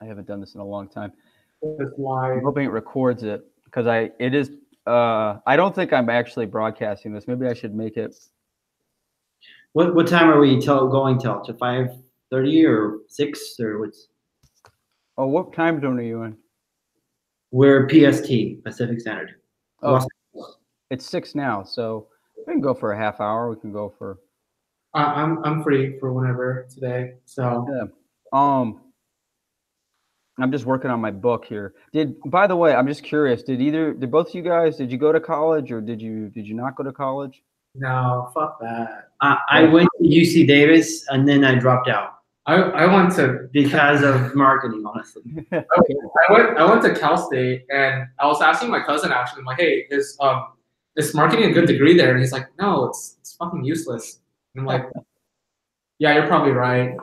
I haven't done this in a long time. It's live. I'm hoping it records it because it is. I don't think I'm actually broadcasting this. Maybe I should make it. What time are we going till? To 5:30 or 6 or what's? Oh, what time zone are you in? We're PST, Pacific Standard. Oh, it's 6 now, so we can go for a half hour. We can go for. I'm free for whenever today. So yeah. I'm just working on my book here. By the way, I'm just curious. Did both of you guys? Did you go to college or did you not go to college? No, fuck that. I went to UC Davis and then I dropped out. I went to because of marketing, honestly. I went to Cal State and I was asking my cousin actually, I'm like, hey, is marketing a good degree there? And he's like, no, it's fucking useless. And I'm like, yeah, you're probably right.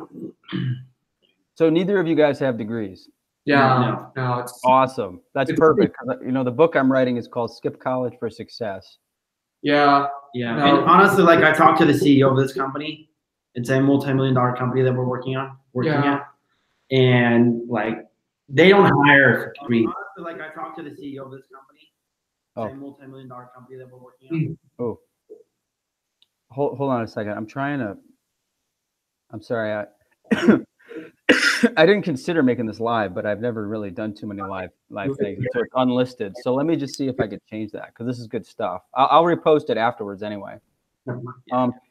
So neither of you guys have degrees. Yeah, no, it's awesome. That's perfect. You know, the book I'm writing is called Skip College for Success. Yeah. No. And honestly, like I talked to the CEO of this company. It's a multi-million-dollar company that we're working at, and like they don't hire for degrees. Honestly, like I talked to the CEO of this company. It's a multi-million-dollar company that we're working on. Oh, hold on a second. I'm sorry. I didn't consider making this live, but I've never really done too many live things. So it's unlisted. So let me just see if I could change that because this is good stuff. I'll repost it afterwards anyway. You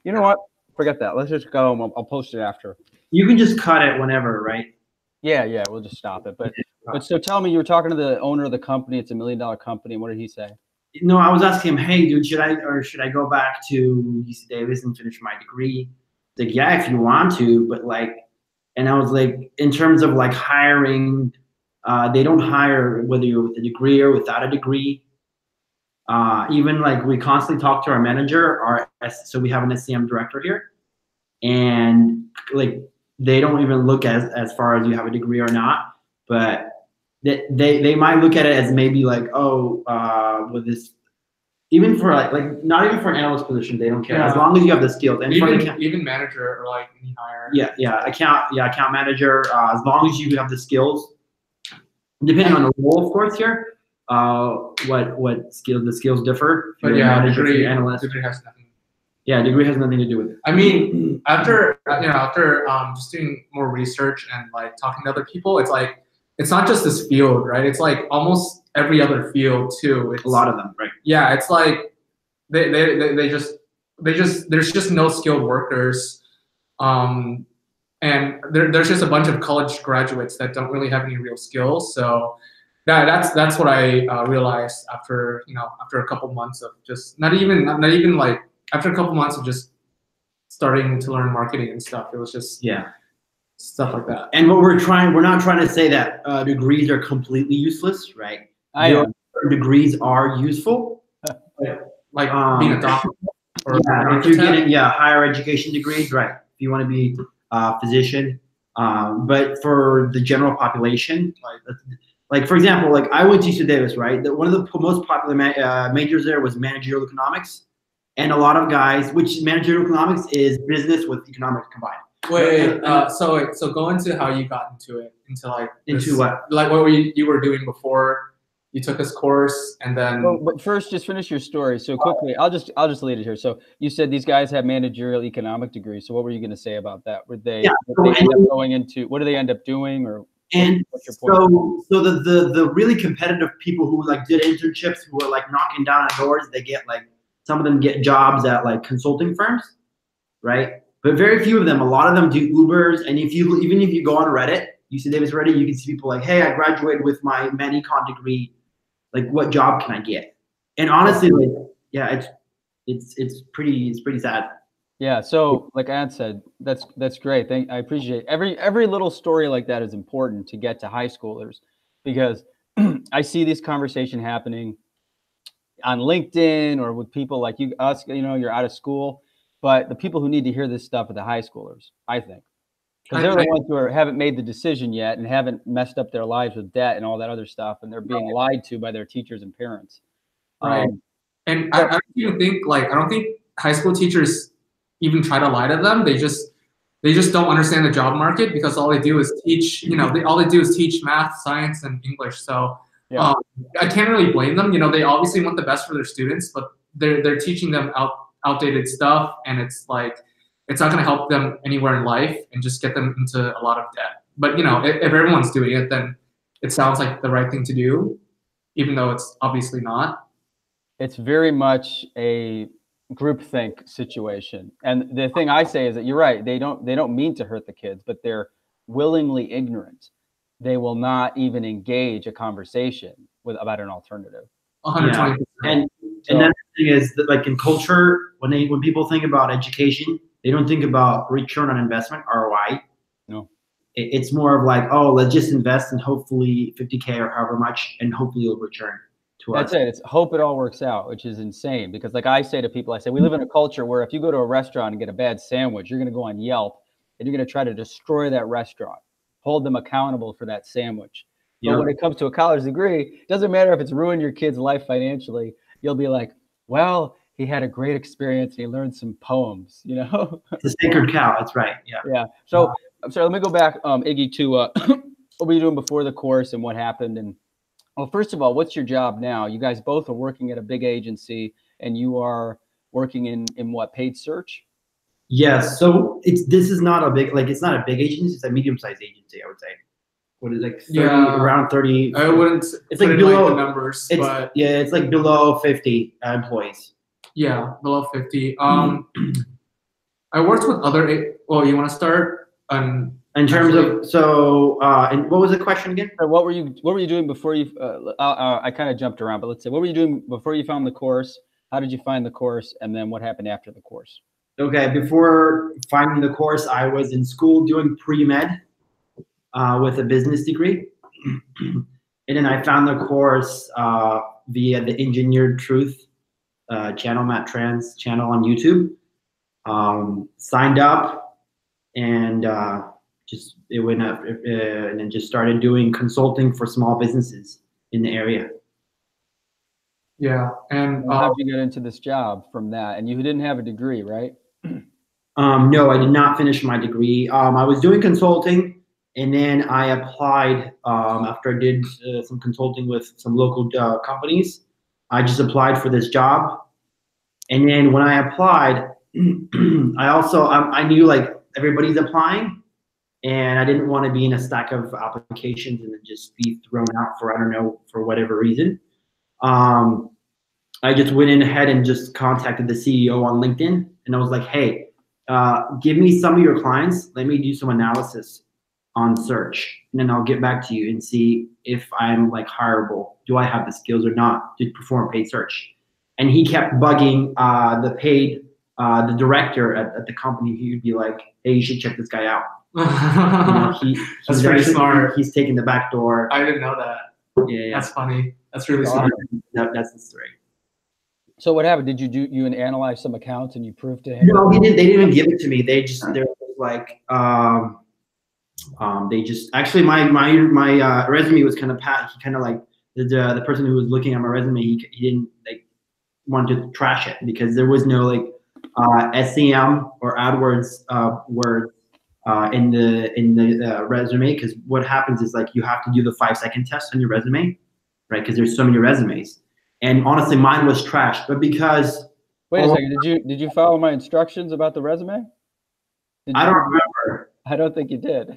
know what? Forget that. Let's just go. I'll post it after. You can just cut it whenever, right? Yeah. We'll just stop it. But so tell me, you were talking to the owner of the company. It's $1 million company. What did he say? No, I was asking him, hey, dude, should I go back to UC Davis and finish my degree? Like, yeah, if you want to, but like, and I was like, in terms of like hiring, they don't hire whether you're with a degree or without a degree. Even like we constantly talk to our manager, so we have an SCM director here, and like they don't even look as far as you have a degree or not, but they might look at it as maybe like, with this, even for like not even for an analyst position, they don't care as long as you have the skills. And even manager or like any hire. Account manager. As long as you have the skills, depending on the role, of course. Here, what skills? The skills differ. But degree, analyst. Degree has nothing. Yeah, degree has nothing to do with it. I mean, after just doing more research and like talking to other people, it's like it's not just this field, right? It's like almost every other field too. It's a lot of them, right? Yeah, it's like they just there's just no skilled workers, and there's just a bunch of college graduates that don't really have any real skills. So that's what I realized after a couple months of just not even like after a couple months of just starting to learn marketing and stuff. It was just stuff like that. And we're not trying to say that degrees are completely useless, right? Degrees are useful, like being a doctor. Or if you're getting higher education degrees, right? If you want to be a physician, but for the general population, like for example, like I went to UC Davis, right? One of the most popular majors there was managerial economics, and a lot of guys, which managerial economics is business with economics combined. Wait, so go into how you got into it, into what? Like what you were doing before you took this course, and then. Well, but first, just finish your story. So quickly, I'll just lead it here. So you said these guys have managerial economic degrees. So what were you going to say about that? Were they, end up going into? What do they end up doing, or? And what's your point? So the really competitive people who like did internships, who were like knocking down on doors, they get like some of them get jobs at like consulting firms, right? But very few of them. A lot of them do Ubers, and even if you go on Reddit, UC Davis Reddit, you can see people like, hey, I graduated with my econ degree. Like, what job can I get? And honestly, like, yeah, it's pretty sad. Yeah. So, like Ant said, that's great. I appreciate every little story like that is important to get to high schoolers, because I see this conversation happening on LinkedIn or with people like us. You're out of school, but the people who need to hear this stuff are the high schoolers, I think. Because they're the ones who haven't made the decision yet and haven't messed up their lives with debt and all that other stuff, and they're being lied to by their teachers and parents. Right. And I don't think high school teachers even try to lie to them. They just they just don't understand the job market because all they do is teach, all they do is teach math, science, and English. So Yeah. I can't really blame them. They obviously want the best for their students, but they're teaching them outdated stuff, and it's like it's not going to help them anywhere in life and just get them into a lot of debt. But if everyone's doing it, then it sounds like the right thing to do, even though it's obviously not. It's very much a groupthink situation. And the thing I say is that you're right. They don't mean to hurt the kids, but they're willingly ignorant. They will not even engage a conversation about an alternative. 120%. And another thing is that, like, in culture, when people think about education, they don't think about return on investment, ROI. No. It's more of like, oh, let's just invest and hopefully 50K or however much, and hopefully it'll return to us. That's it. It's hope it all works out, which is insane. Because like I say to people, we live in a culture where if you go to a restaurant and get a bad sandwich, you're going to go on Yelp and you're going to try to destroy that restaurant, hold them accountable for that sandwich. But when it comes to a college degree, it doesn't matter if it's ruined your kid's life financially. You'll be like, well, he had a great experience. And he learned some poems, It's a sacred cow. That's right. Yeah. Yeah. So I'm sorry, let me go back, Iggy, to what were you doing before the course and what happened? And well, first of all, what's your job now? You guys both are working at a big agency, and you are working in what, paid search? Yes. So this is not a big, it's not a big agency. It's a medium-sized agency, I would say. What is it, 30, around 30? I wouldn't it's put like in below, the numbers, but yeah, it's like below 50 employees. Yeah, below 50. I worked with other. Well, you want to start on in terms of and what was the question again? What were you doing before you? I kind of jumped around, but let's say, what were you doing before you found the course? How did you find the course, and then what happened after the course? Okay, before finding the course, I was in school doing pre-med with a business degree, and then I found the course via the Engineered Truth channel, Matt Tran's channel on YouTube. Signed up, and it went up, and then just started doing consulting for small businesses in the area. Yeah, and how did you get into this job from that? And you didn't have a degree, right? No, I did not finish my degree. I was doing consulting, and then I applied after I did some consulting with some local companies. I just applied for this job, and then when I applied, I knew like everybody's applying, and I didn't want to be in a stack of applications and then just be thrown out for, I don't know, for whatever reason. I just went in ahead and just contacted the CEO on LinkedIn, and I was like, hey, give me some of your clients. Let me do some analysis on search, and then I'll get back to you and see if I'm like hireable. Do I have the skills or not to perform paid search? And he kept bugging the director at the company. He would be like, hey, you should check this guy out. That's pretty smart. He's taking the back door. I didn't know that. Yeah. That's funny. That's really smart. That's the story. So what happened? Did you analyze some accounts and you proved to him? No, he didn't. They didn't even give it to me. They're like, they just actually my resume was kind of he kind of like the person who was looking at my resume. He didn't like want to trash it because there was no like SEM or AdWords word in the resume. Because what happens is like you have to do the 5-second test on your resume, right? Because there's so many resumes. And honestly, mine was trashed. But because wait a second, did you follow my instructions about the resume? I don't remember. I don't think you did,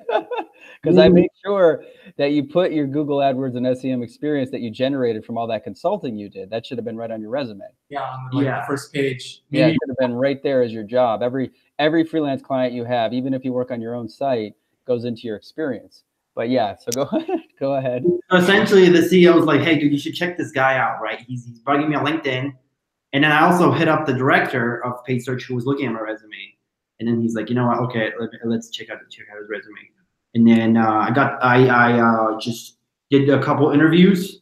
because I made sure that you put your Google AdWords and SEM experience that you generated from all that consulting you did. That should have been right on your resume. Yeah, on the first page. Maybe. Yeah, it should have been right there as your job. Every freelance client you have, even if you work on your own site, goes into your experience. But yeah, so go ahead. Essentially, the CEO was like, hey, dude, you should check this guy out, right? He's bugging me on LinkedIn. And then I also hit up the director of paid search who was looking at my resume. And then he's like, you know what? Okay, let's check out his resume. And then I just did a couple interviews,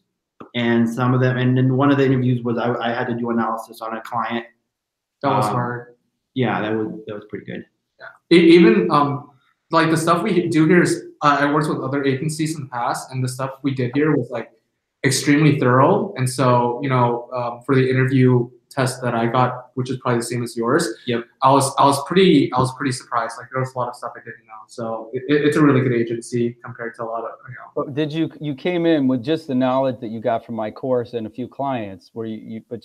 and some of them, and then one of the interviews was I had to do analysis on a client. That was hard. Yeah, that was pretty good. Yeah. Even like the stuff we do here is I worked with other agencies in the past, and the stuff we did here was like extremely thorough. And so for the interview test that I got, which is probably the same as yours. Yep. I was pretty surprised. Like there was a lot of stuff I didn't know. So it's a really good agency compared to a lot of But did you came in with just the knowledge that you got from my course and a few clients, where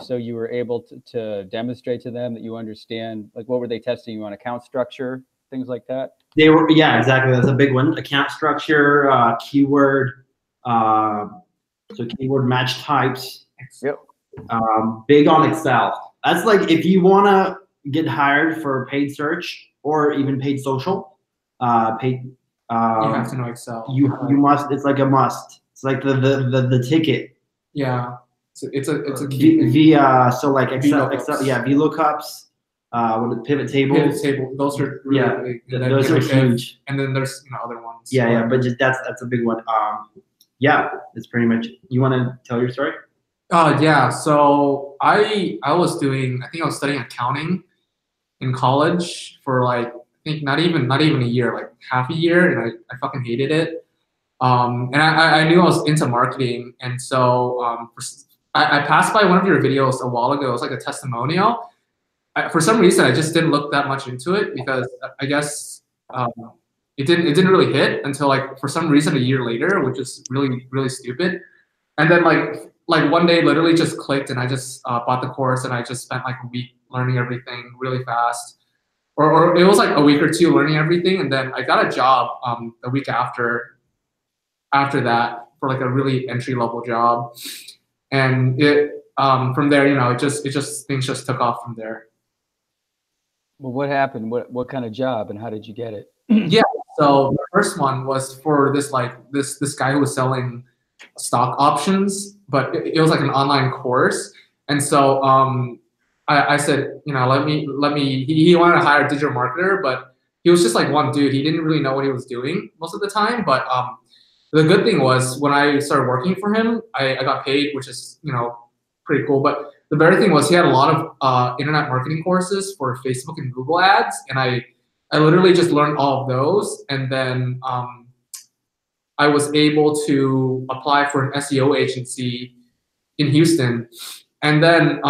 so you were able to demonstrate to them that you understand, like what were they testing you on, account structure, things like that? They were, yeah, exactly. That's a big one. Account structure, keyword, so keyword match types. Yep. Big on Excel. That's like if you want to get hired for paid search or even paid social, paid. you have to know Excel. You must. It's like a must. It's like the ticket. Yeah. It's a key. So like Excel, yeah, VLOOKUPs. With the pivot tables. Pivot table. Those are really, those are huge. And then there's other ones. Yeah, but just that's a big one. Yeah, it's pretty much. You want to tell your story? Yeah. So I was studying accounting in college for like I think not even a year, like half a year, and I fucking hated it. And I knew I was into marketing, and so I passed by one of your videos a while ago. It was like a testimonial. For some reason, I just didn't look that much into it because I guess it didn't really hit until like for some reason a year later, which is really stupid. And then like one day, literally just clicked, and I just bought the course, and I just spent like a week learning everything really fast, or it was like a week or two learning everything, and then I got a job a week after that for like a really entry-level job, and it from there, it just things just took off from there. Well, what happened? What kind of job, and how did you get it? Yeah, so the first one was for this guy who was selling stock options, but it was like an online course, and so I said, let me. He wanted to hire a digital marketer, but he was just like one dude. He didn't really know what he was doing most of the time. But the good thing was when I started working for him, I got paid, which is pretty cool. But the better thing was he had a lot of internet marketing courses for Facebook and Google ads, and I literally just learned all of those, and then I was able to apply for an SEO agency in Houston, and then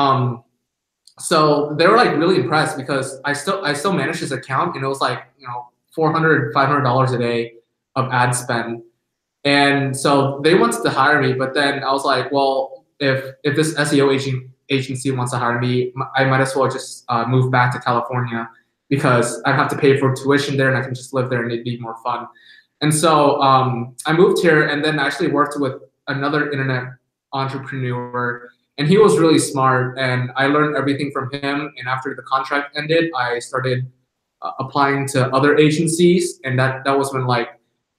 so they were like really impressed because I still managed his account, and it was like $400-$500 a day of ad spend, and so they wanted to hire me, but then I was like, well, if this SEO agency wants to hire me, I might as well just move back to California because I'd have to pay for tuition there, and I can just live there, and it'd be more fun. And so I moved here, and then I actually worked with another internet entrepreneur, and he was really smart, and I learned everything from him. And after the contract ended, I started applying to other agencies, and that was when like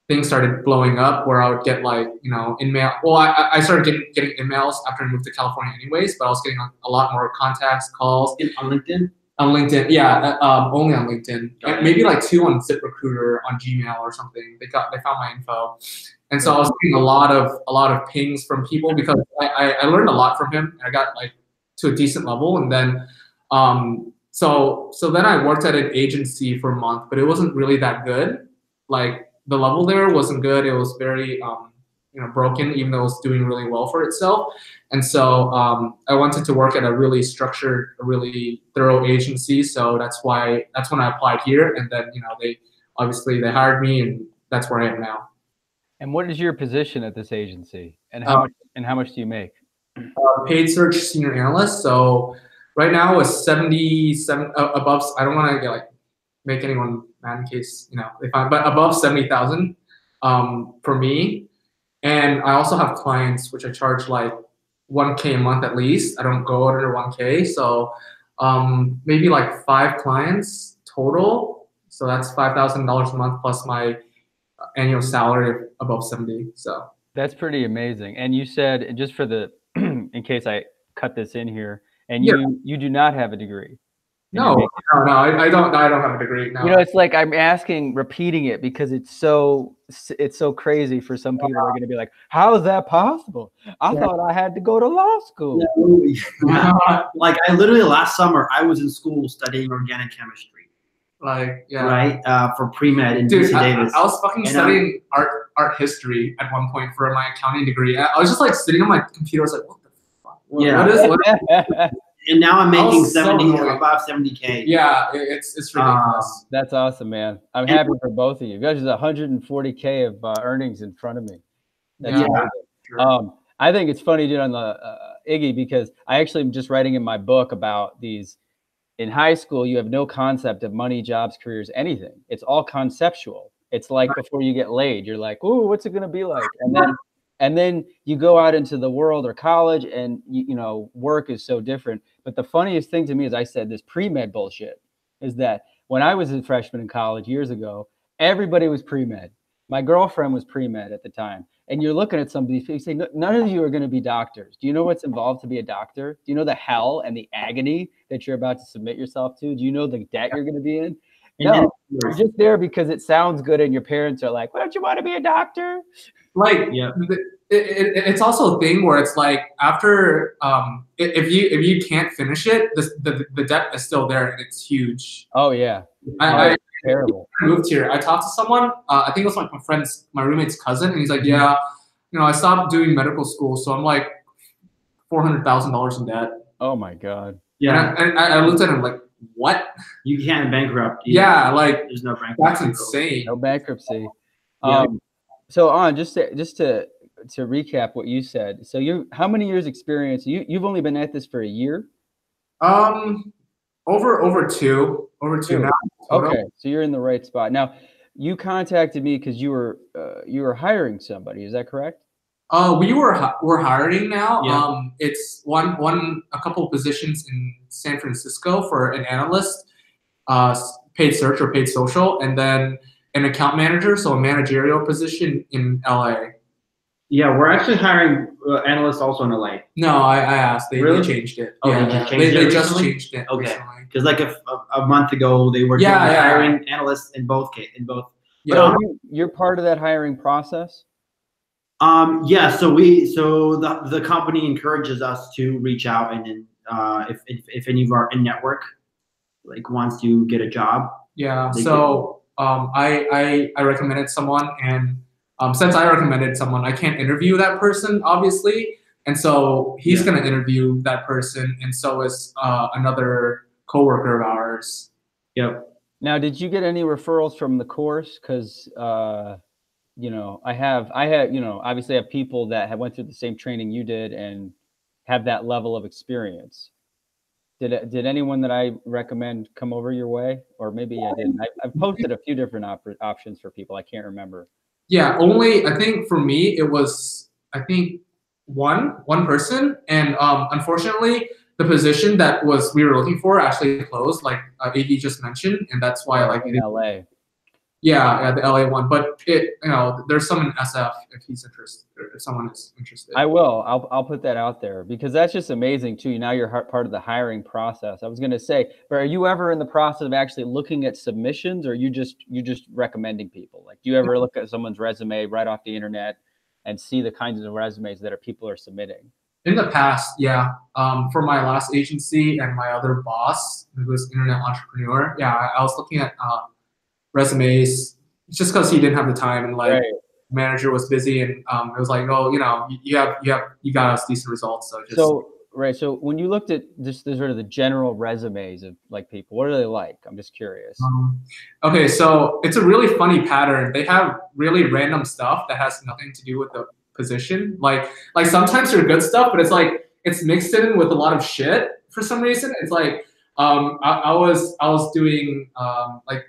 things started blowing up, where I would get like email. Well, I started getting emails after I moved to California, anyways. But I was getting a lot more contacts, calls On LinkedIn. On LinkedIn, yeah, only on LinkedIn. Maybe like 2 on ZipRecruiter on Gmail or something. They found my info, and so I was getting a lot of pings from people because I learned a lot from him, and I got like to a decent level, and then so then I worked at an agency for a month, but it wasn't really that good. Like the level there wasn't good. It was very broken, even though it was doing really well for itself. And so I wanted to work at a really structured, a really thorough agency. So that's when I applied here. And then they hired me, and that's where I am now. And what is your position at this agency, and how much do you make? Paid search senior analyst. So right now it's 77 above. I don't want to make anyone mad in case but above 70,000 for me. And I also have clients which I charge like $1K a month at least. I don't go under $1K, so maybe like 5 clients total. So that's $5,000 a month plus my annual salary of above 70. So that's pretty amazing. And you said, just for the in case I cut this in here, and you do not have a degree. No, I don't have a degree. No. It's like I'm repeating it because it's so crazy for some people. Are going to be like, how is that possible? I thought I had to go to law school. Like I literally last summer I was in school studying organic chemistry. Right? For pre-med in UC Davis. I was fucking studying art history at one point for my accounting degree. I was just like sitting on my computer. I was like, what the fuck? What is And now I'm I was making so 70, annoyed. about 70K. Yeah, it's ridiculous. That's awesome, man. I'm happy for both of you. You guys have 140K of earnings in front of me. That's Yeah, amazing. sure. I think it's funny, dude, on the Iggy, because I actually am just writing in my book about these. In high school, you have no concept of money, jobs, careers, anything. It's all conceptual. It's like before you get laid, you're like, "Ooh, what's it going to be like?" And then you go out into the world or college, and you know, work is so different. But the funniest thing to me is, I said this pre-med bullshit, is that when I was a freshman in college years ago, everybody was pre-med. My girlfriend was pre-med at the time. And you're looking at somebody, you say, none of you are going to be doctors. Do you know what's involved to be a doctor? Do you know the hell and the agony that you're about to submit yourself to? Do you know the debt you're going to be in? No, you're just there because it sounds good, and your parents are like, "Why don't you want to be a doctor?" Like, it's also a thing where it's like, after if you can't finish it, the debt is still there, and it's huge. Oh yeah, I terrible. moved here. I talked to someone. I think it was like my roommate's cousin, and he's like, "Yeah, you know, I stopped doing medical school, so I'm like $400,000 in debt." Oh my god. Yeah. And I looked at him like, "What? You can't bankrupt. Yeah, like, there's no bankruptcy. that's insane." No bankruptcy. Yeah. So just to recap what you said. So how many years experience? You've only been at this for a year? Over two now. Total. Okay, so you're in the right spot. Now, you contacted me because you were hiring somebody. Is that correct? We're hiring now. Yeah. It's a couple of positions in San Francisco for an analyst, paid search or paid social, and then an account manager, so a managerial position in LA. Yeah, we're actually hiring analysts also in LA. No, I asked. They Really? changed it. Oh, yeah, they just recently? changed it. Okay. Recently. Because like a month ago, they were hiring analysts in both. Yeah. So you're part of that hiring process? Yeah. So the company encourages us to reach out, and then if any of our in network like wants to get a job. Yeah. So I recommended someone, and since I recommended someone, I can't interview that person, obviously, and so he's going to interview that person, and so is another coworker of ours. Yep. Now, did you get any referrals from the course? Because you know, I had, you know, obviously I have people that have went through the same training you did and have that level of experience. Did anyone that I recommend come over your way? Or maybe I didn't. I've posted a few different options for people. I can't remember. Yeah, only, I think for me, it was, I think one person. And unfortunately, the position that we were looking for actually closed, like Iggy just mentioned. And that's why, like, in LA. Yeah, the LA one, but there's some in SF if he's interested, or if someone is interested. I will. I'll put that out there, because that's just amazing too. Now you're part of the hiring process. I was going to say, but are you ever in the process of actually looking at submissions, or you just recommending people? Like, do you ever look at someone's resume right off the internet and see the kinds of resumes that people are submitting? In the past, yeah. For my last agency and my other boss, who was internet entrepreneur, yeah, I was looking at resumes just because he didn't have the time, and like manager was busy, and it was like, oh, you know, you got us decent results, so just so when you looked at just the sort of the general resumes of like people, what are they like? I'm just curious. Okay, so it's a really funny pattern. They have really random stuff that has nothing to do with the position. Like sometimes they're good stuff, but it's like it's mixed in with a lot of shit for some reason. It's like I was doing like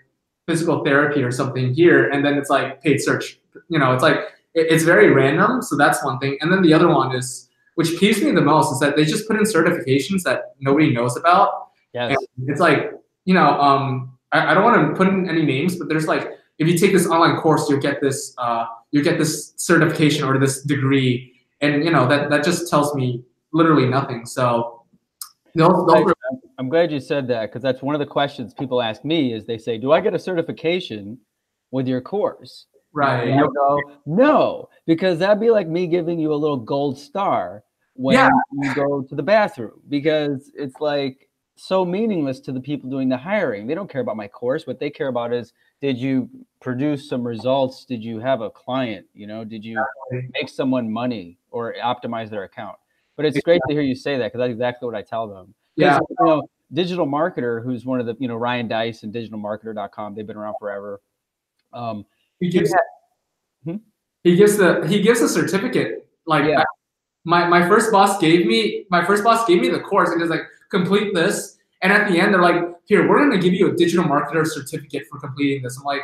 physical therapy or something here, and then it's like paid search. You know, it's like it's very random. So that's one thing. And then the other one is, which peeves me the most, is that they just put in certifications that nobody knows about. Yes. And it's like, you know, I don't want to put in any names, but there's like, if you take this online course, you'll get this certification or this degree, and you know that just tells me literally nothing. So I'm glad you said that, because that's one of the questions people ask me. Is they say, do I get a certification with your course? Right. And I go, no, because that'd be like me giving you a little gold star when you go to the bathroom, because it's like so meaningless to the people doing the hiring. They don't care about my course. What they care about is, did you produce some results? Did you have a client? You know, did you make someone money or optimize their account? But it's great to hear you say that, because that's exactly what I tell them. Yeah. You know, digital marketer, who's one of the, you know, Ryan Dice and digitalmarketer.com, they've been around forever. He gives Hmm? he gives a certificate. Like Yeah. my first boss gave me the course and is like, complete this. And at the end, they're like, here, we're gonna give you a digital marketer certificate for completing this. I'm like,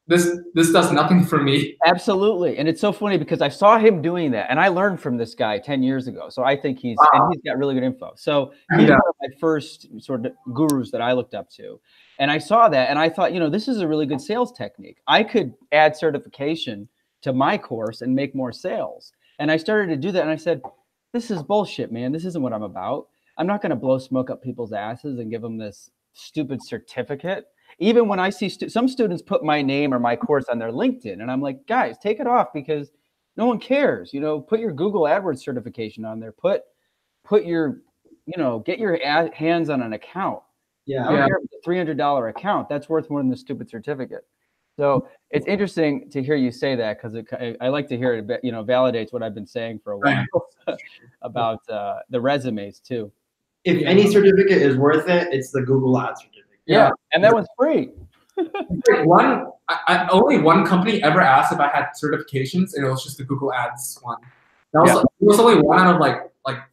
this does nothing for me. Absolutely. And it's so funny because I saw him doing that and I learned from this guy 10 years ago. So I think he's got really good info. So he's one of my first sort of gurus that I looked up to. And I saw that and I thought, you know, this is a really good sales technique. I could add certification to my course and make more sales. And I started to do that and I said, this is bullshit, man. This isn't what I'm about. I'm not going to blow smoke up people's asses and give them this stupid certificate. Even when I see some students put my name or my course on their LinkedIn, and I'm like, guys, take it off because no one cares. You know, put your Google AdWords certification on there. Put your, you know, get your hands on an account. Yeah. I don't care if it's a $300 account. That's worth more than the stupid certificate. So it's interesting to hear you say that because I like to hear it, you know, validates what I've been saying for a while about the resumes too. If any certificate is worth it, it's the Google Ads certificate. Yeah, and that one's free. Only one company ever asked if I had certifications, and it was just the Google Ads one. It was only one out of like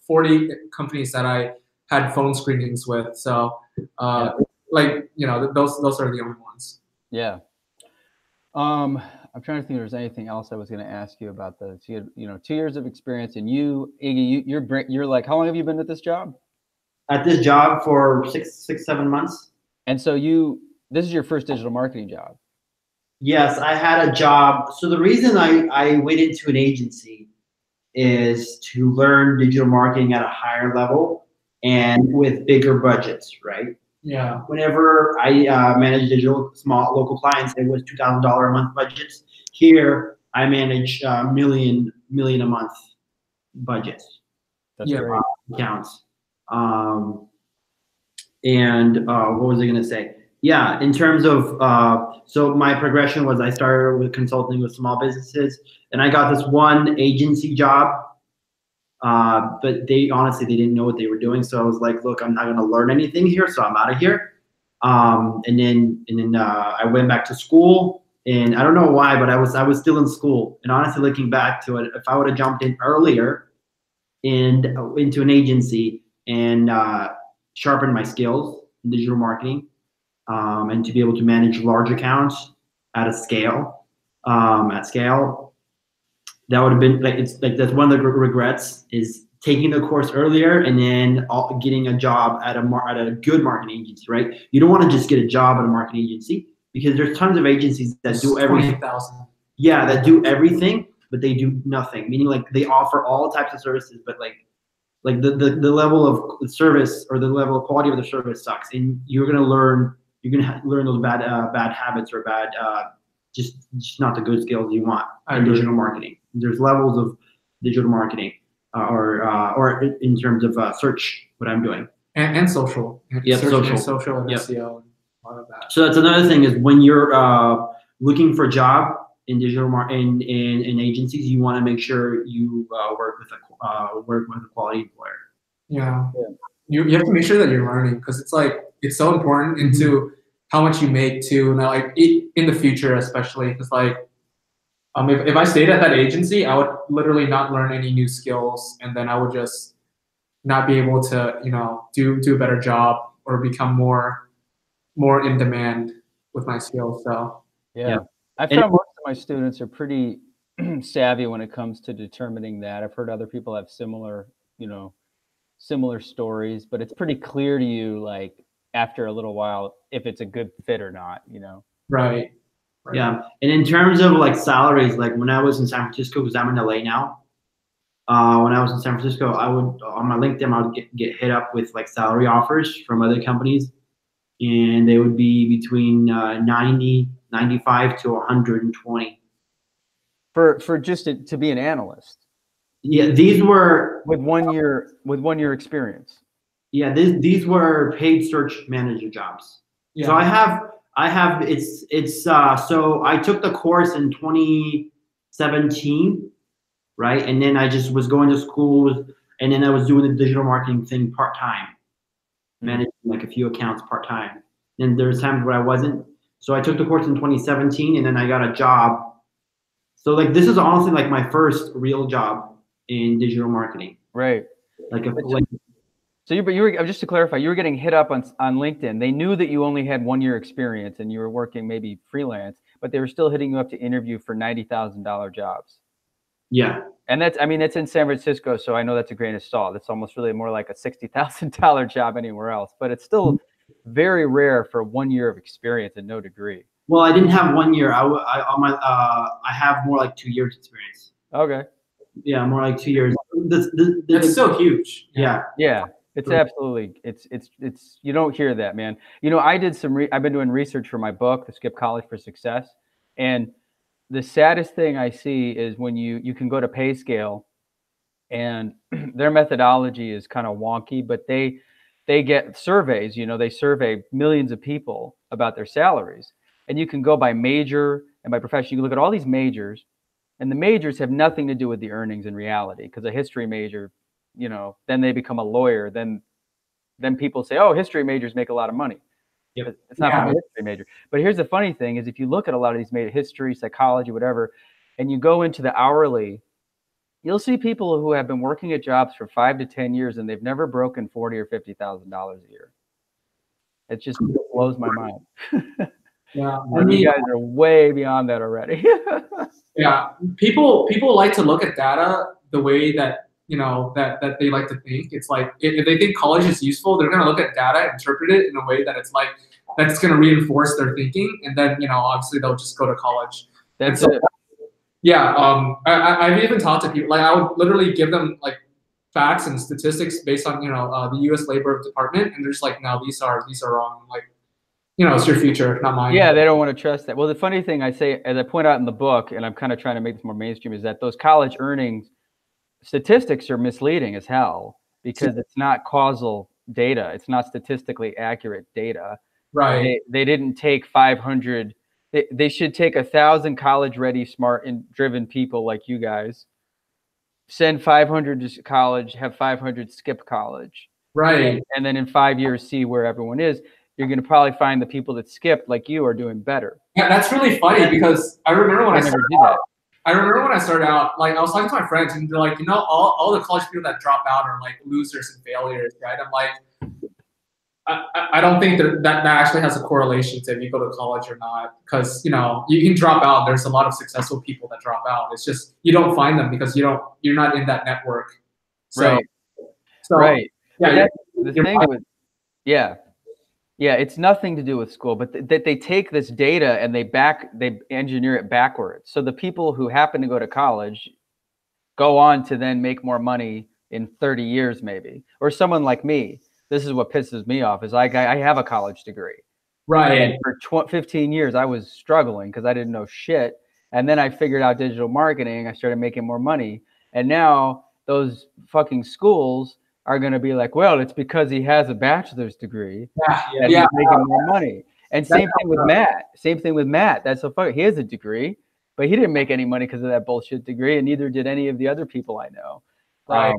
40 companies that I had phone screenings with. So, like, you know, those are the only ones. Yeah. I'm trying to think if there's anything else I was going to ask you about this. You had, you know, 2 years of experience, and you, Iggy, you're like, how long have you been at this job? At this job for 7 months. And so this is your first digital marketing job. Yes, I had a job. So the reason I went into an agency is to learn digital marketing at a higher level and with bigger budgets, right? Yeah. Whenever I managed digital small local clients, it was $2,000 a month budgets. Here, I manage million a month budgets. That's great. Accounts. And what was I going to say? Yeah, in terms of, so my progression was I started with consulting with small businesses, and I got this one agency job, but they didn't know what they were doing. So I was like, look, I'm not going to learn anything here, so I'm out of here. And then I went back to school, and I don't know why, but I was still in school. And honestly, looking back to it, if I would have jumped in earlier and into an agency and sharpened my skills in digital marketing, and to be able to manage large accounts at scale, that would have been like, it's like, that's one of the regrets is taking the course earlier and then getting a job at a good marketing agency, right? You don't want to just get a job at a marketing agency because there's tons of agencies that do everything. Yeah, that do everything, but they do nothing. Meaning like they offer all types of services, but like the level of service or the level of quality of the service sucks, and you're gonna learn those bad habits or bad just not the good skills you want in digital marketing. There's levels of digital marketing or in terms of search, what I'm doing, and social. Yep, social and SEO and all of that. So that's another thing is when you're looking for a job in digital in agencies, you want to make sure you work with a quality employer. Yeah. You have to make sure that you're learning because it's so important into how much you make too. Now, like in the future, especially because if I stayed at that agency, I would literally not learn any new skills, and then I would just not be able to, you know, do a better job or become more in demand with my skills. So yeah. I found most of my students are pretty savvy when it comes to determining that. I've heard other people have similar stories, but it's pretty clear to you, like after a little while, if it's a good fit or not, you know? Right. Yeah. And in terms of like salaries, like when I was in San Francisco, because I'm in LA now, when I was in San Francisco, I would, on my LinkedIn, I would get hit up with like salary offers from other companies, and they would be between 95 to 120. For just to be an analyst. Yeah, these were with 1 year experience. Yeah, these were paid search manager jobs. Yeah. So I have it's so I took the course in 2017, right? And then I just was going to school and then I was doing the digital marketing thing part-time. managing like a few accounts part-time. And there's times where I wasn't. So I took the course in 2017 and then I got a job. So like this is honestly like my first real job in digital marketing. Right. So you were, just to clarify, you were getting hit up on LinkedIn. They knew that you only had 1 year experience and you were working maybe freelance, but they were still hitting you up to interview for $90,000 jobs. Yeah. And that's in San Francisco, so I know that's a grain of salt. It's almost really more like a $60,000 job anywhere else, but it's still very rare for 1 year of experience and no degree. Well, I didn't have 1 year. I have more like 2 years experience. Okay. Yeah, more like 2 years. That's so huge. Yeah. Yeah. It's absolutely, it's you don't hear that, man. You know, I've been doing research for my book, The Skip College for Success. And the saddest thing I see is when you can go to PayScale and their methodology is kind of wonky, but they get surveys, you know, they survey millions of people about their salaries. And you can go by major and by profession. You can look at all these majors, and the majors have nothing to do with the earnings in reality, because a history major, you know, then they become a lawyer. Then people say, oh, history majors make a lot of money. Yep. It's not from a history major. But here's the funny thing is if you look at a lot of these major, history, psychology, whatever, and you go into the hourly, you'll see people who have been working at jobs for 5 to 10 years and they've never broken $40,000 or $50,000 a year. It just blows my mind. Yeah, I mean, you guys are way beyond that already. Yeah, people like to look at data the way that, you know, that they like to think. It's like if they think college is useful, they're going to look at data, interpret it in a way that it's like that's going to reinforce their thinking, and then, you know, obviously they'll just go to college. That's so, it. Yeah, I've even talked to people, like I would literally give them like facts and statistics based on, you know, the U.S. Labor Department, and they're just like, no, these are wrong. I'm like, you know, it's your future, not mine. Yeah, they don't want to trust that. Well, the funny thing I say, as I point out in the book, and I'm kind of trying to make this more mainstream, is that those college earnings statistics are misleading as hell because it's not causal data. It's not statistically accurate data. Right. They didn't take 500. They should take 1,000 college-ready, smart, and driven people like you guys, send 500 to college, have 500 skip college. Right. And then in 5 years, see where everyone is. You're going to probably find the people that skipped like you are doing better. Yeah, that's really funny because I remember when I started out, like I was talking to my friends and they're like, you know, all the college people that drop out are like losers and failures, right? I'm like, I don't think that actually has a correlation to if you go to college or not, because, you know, you can drop out. There's a lot of successful people that drop out. It's just you don't find them because you're not in that network. So, right. Right. Yeah. The thing with yeah, it's nothing to do with school, but that they take this data and they engineer it backwards. So the people who happen to go to college go on to then make more money in 30 years maybe. Or someone like me. This is what pisses me off is I have a college degree. Right. And for 15 years I was struggling because I didn't know shit. And then I figured out digital marketing. I started making more money. And now those fucking schools are going to be like, well, it's because he has a bachelor's degree and he's making more money. And same thing with Matt. That's so funny. He has a degree, but he didn't make any money because of that bullshit degree, and neither did any of the other people I know. Right.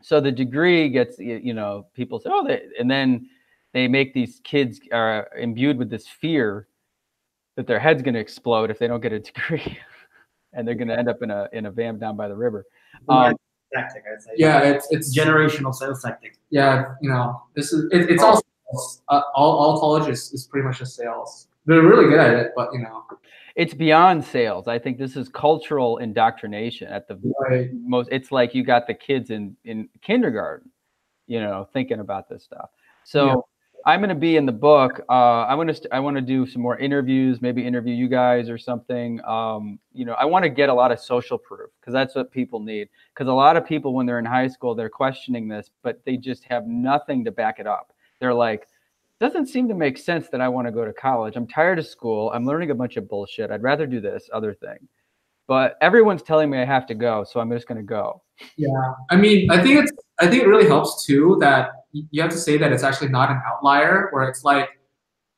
So the degree gets, you know, people say, oh, and then they make these kids are imbued with this fear that their head's going to explode if they don't get a degree, and they're going to end up in a van down by the river. Tactic, I'd say. Yeah, it's generational sales tactic. Yeah, you know, it's all sales. All college is pretty much just sales. They're really good at it, but you know, it's beyond sales. I think this is cultural indoctrination at the most. It's like you got the kids in kindergarten, you know, thinking about this stuff. So I'm going to be in the book. I want to do some more interviews, maybe interview you guys or something. You know, I want to get a lot of social proof because that's what people need. Because a lot of people, when they're in high school, they're questioning this, but they just have nothing to back it up. They're like, doesn't seem to make sense that I want to go to college. I'm tired of school. I'm learning a bunch of bullshit. I'd rather do this other thing. But everyone's telling me I have to go, so I'm just going to go. Yeah, I mean, I think it really helps too that you have to say that it's actually not an outlier. Where it's like,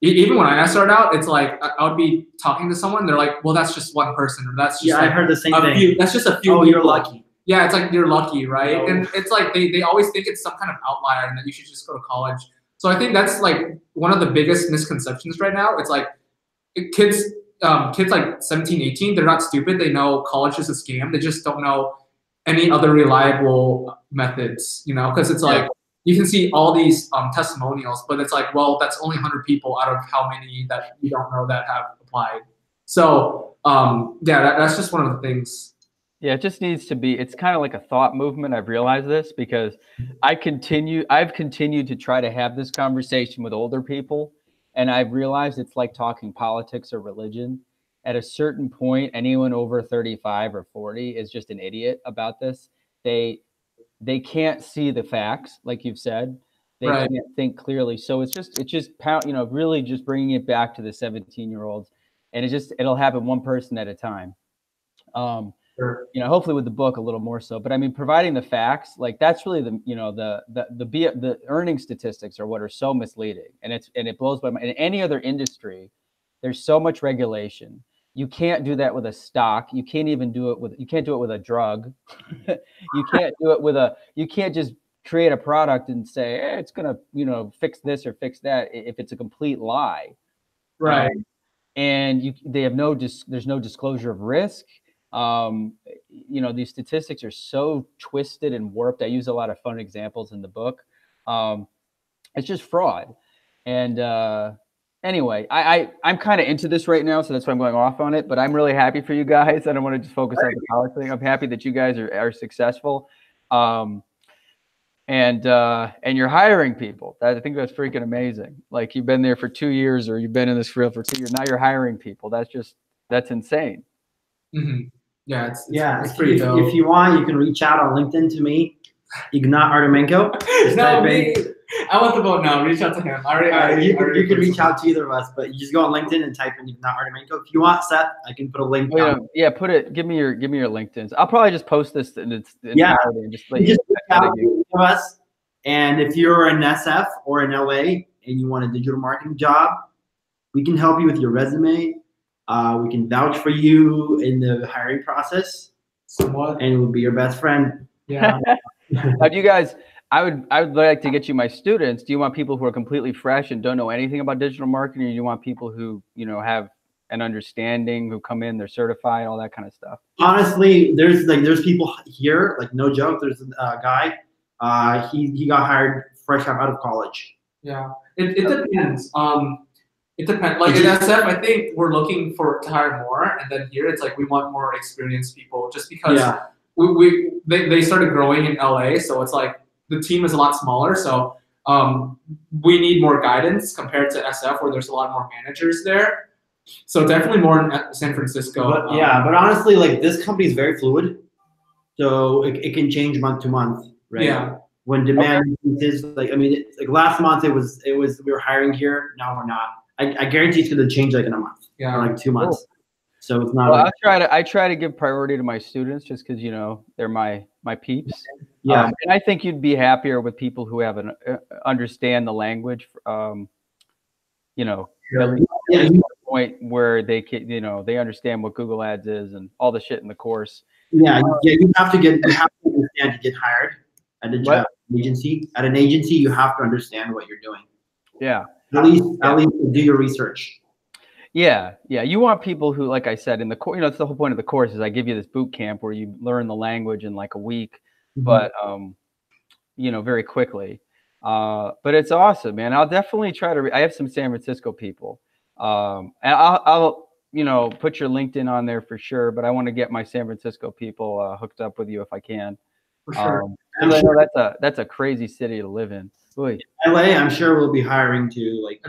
even when I started out, it's like I would be talking to someone, they're like, "Well, that's just one person," or "That's just I heard the same thing. That's just a few. Oh, you're lucky. Yeah, it's like you're lucky, right? No. And it's like they always think it's some kind of outlier and that you should just go to college. So I think that's like one of the biggest misconceptions right now. It's like kids, kids like 17, 18, they're not stupid. They know college is a scam. They just don't know any other reliable methods, you know, because it's like you can see all these testimonials, but it's like, well, that's only 100 people out of how many that you don't know that have applied. So yeah, that's just one of the things. Yeah, it just needs to be, it's kind of like a thought movement. I've realized this because I've continued to try to have this conversation with older people, and I've realized it's like talking politics or religion. At a certain point, anyone over 35 or 40 is just an idiot about this. They can't see the facts, like you've said. They Right. can't think clearly. So it's just you know, really just bringing it back to the 17-year-olds, and it'll happen one person at a time. Sure. You know, hopefully with the book a little more so, but I mean, providing the facts, like that's really the, you know, the earning statistics are what are so misleading, and it blows my mind. In any other industry, there's so much regulation. You can't do that with a stock. You can't even do it with, you can't do it with a drug. You can't do it with you can't just create a product and say, hey, it's gonna, you know, fix this or fix that if it's a complete lie. Right. And they have there's no disclosure of risk. You know, these statistics are so twisted and warped. I use a lot of fun examples in the book. It's just fraud. And anyway, I'm kind of into this right now, so that's why I'm going off on it. But I'm really happy for you guys. I don't want to just focus on the college thing. I'm happy that you guys are successful. And you're hiring people. I think that's freaking amazing. Like you've been there for 2 years, or you've been in this field for 2 years. Now you're hiring people. That's insane. Mm-hmm. Yeah, it's pretty dope. If you want, you can reach out on LinkedIn to me, Ignat Artemenko. No, me. I want the vote now. Reach out to him. You can reach out to either of us, but you just go on LinkedIn and type in Ignat Artemenko. If you want, Seth, I can put a link. Yeah, put it. Give me your LinkedIn's. I'll probably just post this in its entirety and just let you reach out to us. And if you're in SF or in LA and you want a digital marketing job, we can help you with your resume. We can vouch for you in the hiring process, somewhat, and we'll be your best friend. Yeah. Now, do you guys? I would like to get you my students. Do you want people who are completely fresh and don't know anything about digital marketing, or do you want people who, you know, have an understanding, who come in, they're certified, all that kind of stuff? Honestly, there's people here, like no joke. There's a guy. He got hired fresh out of college. Yeah, it depends. It depends. Like in SF, I think we're looking to hire more, and then here it's like we want more experienced people, just because they started growing in LA, so it's like the team is a lot smaller. So we need more guidance compared to SF, where there's a lot more managers there. So definitely more in San Francisco. But but honestly, like this company is very fluid, so it can change month to month, right? Yeah. When demand is like, I mean, like last month it was we were hiring here. Now we're not. I guarantee it's going to change like in a month, or like 2 months. Cool. So it's not. Well, I try to give priority to my students, just because, you know, they're my peeps. Yeah. And I think you'd be happier with people who have understand the language. You know, at the point where they can, you know, they understand what Google Ads is and all the shit in the course. Yeah, you have to understand to get hired at an agency. At an agency, you have to understand what you're doing. Yeah. At least do your research. Yeah. You want people who, like I said, in the course, you know, it's the whole point of the course is I give you this boot camp where you learn the language in like a week, but you know, very quickly. But it's awesome, man. I'll definitely try to. I have some San Francisco people, and I'll you know, put your LinkedIn on there for sure. But I want to get my San Francisco people hooked up with you if I can. For sure. I know that's a crazy city to live in. Boy. LA, I'm sure we'll be hiring too. Like,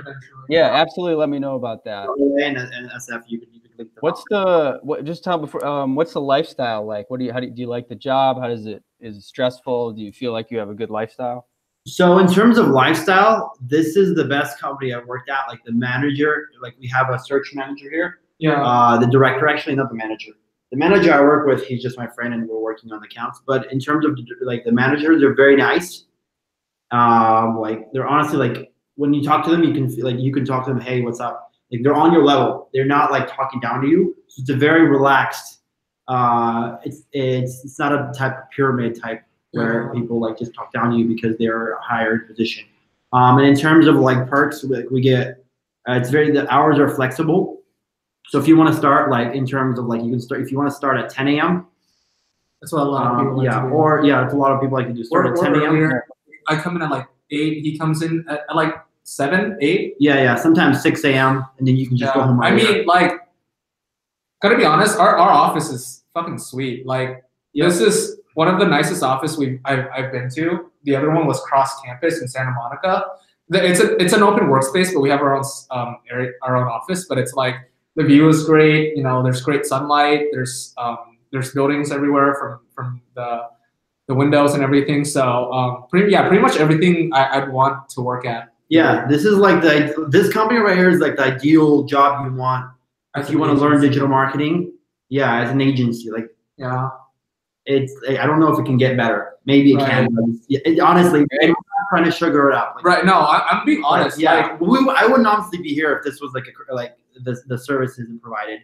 yeah, absolutely. Let me know about that. LA and SF, you can link them. Just tell before. What's the lifestyle like? Do you like the job? Is it stressful? Do you feel like you have a good lifestyle? So in terms of lifestyle, this is the best company I've worked at. Like the manager, like we have a search manager here. Yeah. The director, actually, not the manager. The manager I work with, he's just my friend, and we're working on the accounts. But in terms of like the managers, they're very nice. Like they're honestly like when you talk to them, you can talk to them. Hey, what's up? Like they're on your level. They're not like talking down to you. So it's a very relaxed. It's not a type of pyramid type where people like just talk down to you because they're a higher position. And in terms of like perks, we get the hours are flexible. So if you want to start like in terms of like you can start if you want to start at 10 a.m. That's what a lot of people like to do. Or it's a lot of people like to do start at 10 a.m. I come in at like 8. He comes in at like 7, 8. Yeah. Sometimes 6 a.m. and then you can just go home. I mean, like, gotta be honest, our office is fucking sweet. Like, this is one of the nicest office I've been to. The other one was cross campus in Santa Monica. It's an open workspace, but we have our own area, our own office. But it's like the view is great. You know, there's great sunlight. There's buildings everywhere from the windows and everything. So pretty much everything I'd want to work at. Yeah, this is like this company right here is like the ideal job you want if you want to learn digital marketing. Yeah, as an agency, like I don't know if it can get better. Maybe it can. But honestly, I'm not trying to sugar it up. Like, right? No, I'm being honest. Like, I wouldn't honestly be here if this was like the service isn't provided.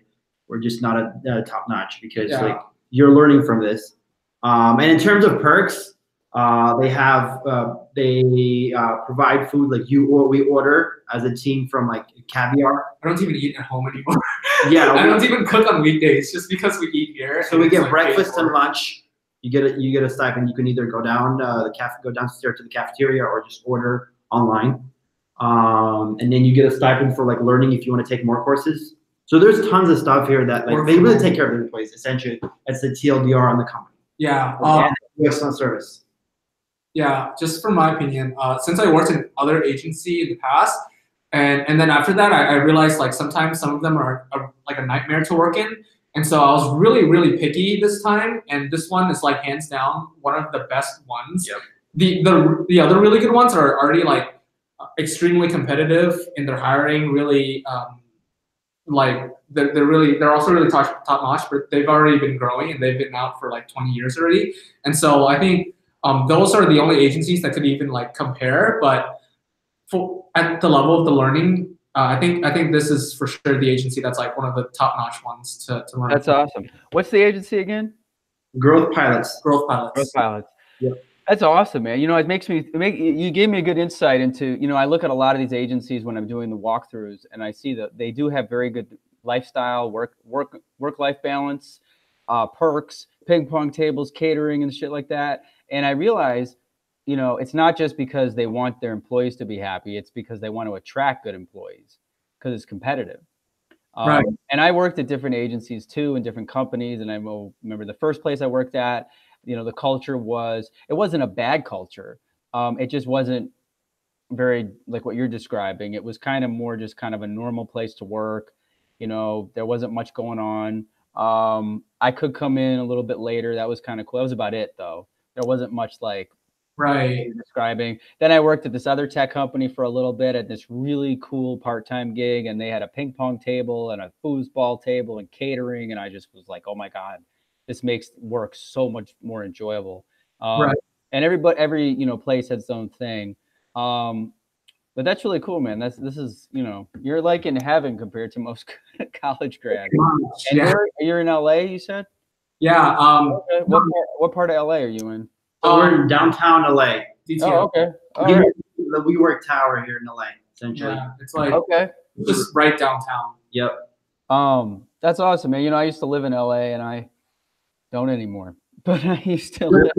We're just not a top notch because like you're learning from this. And in terms of perks, they provide food like we order as a team from like Caviar. I don't even eat at home anymore. I don't even cook on weekdays just because we eat here. So we get breakfast and lunch. You get a stipend. You can either go down go downstairs to the cafeteria or just order online. And then you get a stipend for like learning if you want to take more courses. So there's tons of stuff here that like they really take care of their employees. Essentially, that's the TLDR on the company. Excellent service. Yeah, just from my opinion, since I worked in other agency in the past, and then after that, I realized like sometimes some of them are like a nightmare to work in, and so I was really, really picky this time, and this one is like hands down one of the best ones. Yep. The other really good ones are already like extremely competitive in their hiring, really like they're also really top notch, but they've already been growing and they've been out for like 20 years already, and so I think. Those are the only agencies that could even like compare, but at the level of the learning, I think this is for sure the agency that's like one of the top-notch ones to learn. That's awesome. What's the agency again? Growth Pilots. Growth Pilots. Yeah. That's awesome, man. You know, you gave me a good insight into, you know, I look at a lot of these agencies when I'm doing the walkthroughs, and I see that they do have very good lifestyle, work-life balance, perks, ping pong tables, catering, and shit like that. And I realize, you know, it's not just because they want their employees to be happy. It's because they want to attract good employees because it's competitive. Right. And I worked at different agencies too, in different companies. And I remember the first place I worked at, you know, the culture it wasn't a bad culture. It just wasn't very like what you're describing. It was kind of more just kind of a normal place to work. You know, there wasn't much going on. I could come in a little bit later. That was kind of cool. That was about it though. There wasn't much like describing. Then I worked at this other tech company for a little bit at this really cool part-time gig, and they had a ping pong table and a foosball table and catering, and I just was like, oh my God, this makes work so much more enjoyable. And every you know place has its own thing. But that's really cool, man. This is, you know, you're like in heaven compared to most college grads. And you're in LA, you said? Yeah. Okay. What part of LA are you in? So we're in downtown LA. DTO. Oh, okay. All right. The WeWork Tower here in LA, essentially. Yeah, it's like just right downtown. Yep. That's awesome, man. You know, I used to live in LA, and I don't anymore. But I used to live.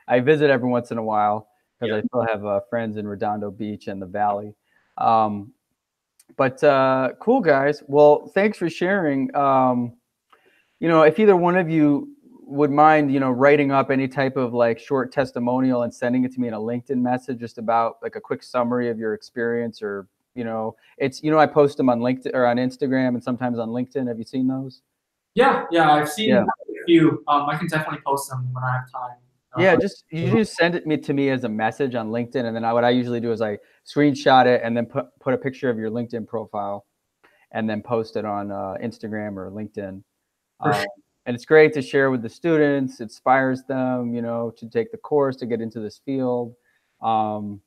I visit every once in a while because I still have friends in Redondo Beach and the Valley. But cool, guys. Well, thanks for sharing. You know, if either one of you would mind, you know, writing up any type of like short testimonial and sending it to me in a LinkedIn message, just about like a quick summary of your experience, or, you know, I post them on LinkedIn or on Instagram and sometimes on LinkedIn. Have you seen those? Yeah, I've seen a few. I can definitely post them when I have time. You just send it to me as a message on LinkedIn, and then what I usually do is I screenshot it and then put a picture of your LinkedIn profile, and then post it on Instagram or LinkedIn. And it's great to share with the students. It inspires them, you know, to take the course, to get into this field. I'll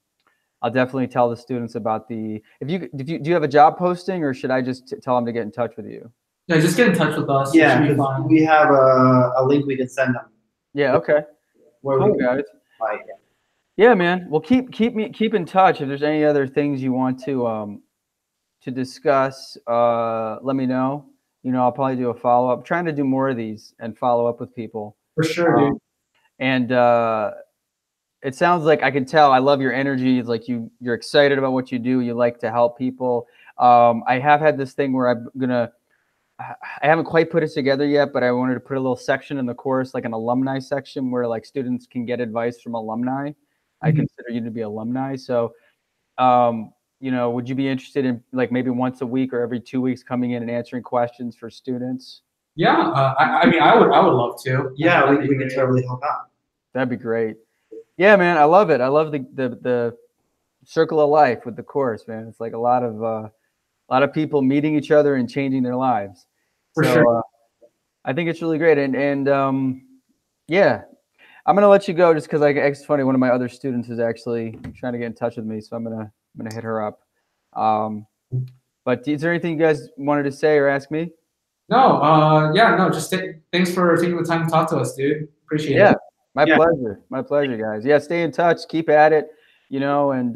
definitely tell the students about do you have a job posting, or should I just tell them to get in touch with you? Yeah, just get in touch with us. Yeah, we have a link we can send them. Yeah, okay. Where cool, guys. Yeah, man. Well, keep in touch. If there's any other things you want to discuss, let me know. You know, I'll probably do a follow up. Trying to do more of these and follow up with people. For sure, dude. And it sounds like I can tell. I love your energy. It's like you're excited about what you do. You like to help people. I have had this thing where I haven't quite put it together yet, but I wanted to put a little section in the course, like an alumni section where like students can get advice from alumni. I consider you to be alumni. So, you know, would you be interested in like maybe once a week or every 2 weeks coming in and answering questions for students? Yeah, I mean, I would love to. Yeah, we could totally help out. That'd be great. Yeah, man, I love it. I love the circle of life with the course, man. It's like a lot of people meeting each other and changing their lives. For sure. I think it's really great. And yeah, I'm gonna let you go just because it's funny. One of my other students is actually trying to get in touch with me, so I'm gonna hit her up. But is there anything you guys wanted to say or ask me? No, yeah, no, just thanks for taking the time to talk to us, dude. Appreciate it. My pleasure. My pleasure, guys. Yeah, stay in touch, keep at it, you know, and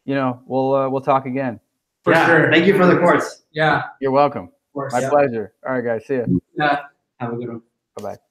you know, we'll talk again. For sure. Thank you for the course. Yeah. You're welcome. Of course. My pleasure. All right, guys. See ya. Yeah. Have a good one. Bye-bye.